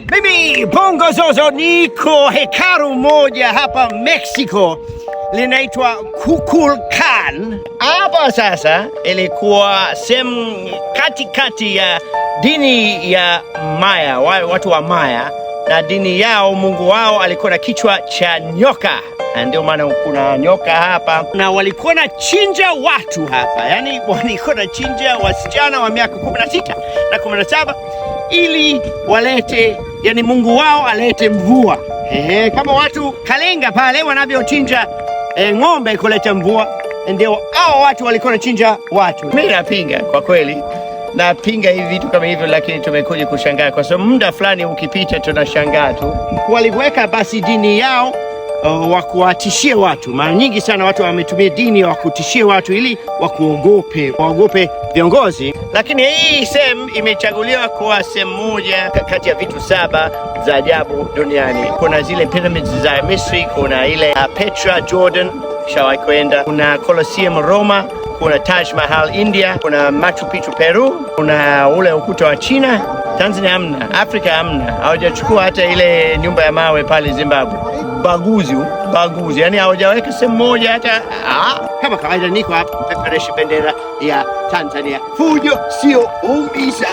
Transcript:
Mimi Bongo Zozo niko hekalu moja hapa Mexico linaitwa Kukulkan. Hapa sasa ilikuwa sehemu katikati ya dini ya Maya, watu wa Maya, na dini yao Mungu wao alikuwa na kichwa cha nyoka. Ndio maana kuna nyoka hapa, na walikuwa na chinja watu hapa, yani walikuwa na chinja wasichana wa miaka 16 na 17 ili walete, yani Mungu wao alete mvua. Kama watu Kalenga pale wanavyochinja ng'ombe kuleta mvua, ndio hao watu walikuwa na chinja watu. Mimi napinga kwa kweli, napinga hivi vitu kama hivyo, lakini tumekuja kushangaa kwa sababu muda fulani ukipita tunashangaa tu. Waliweka basi dini yao wa kuwatishia watu. Mara nyingi sana watu wametumia dini wa kutishia watu ili waogope viongozi. Lakini hii sehemu imechaguliwa kuwa sehemu moja kati ya vitu 7 za ajabu duniani. Kuna zile pyramids za Misri, kuna ile Petra Jordan, shawahi kwenda, kuna Colosseum Roma, kuna Taj Mahal India, kuna Machu Picchu Peru, kuna ule ukuta wa China. Tanzania hamna, Afrika hamna, hawajachukua hata ile nyumba ya mawe pale Zimbabwe. Baguzi, yani hawajaweka sehemu moja hata. Kama kawaida niko hapa pepereshi bendera ya Tanzania. Fujo sio umiza.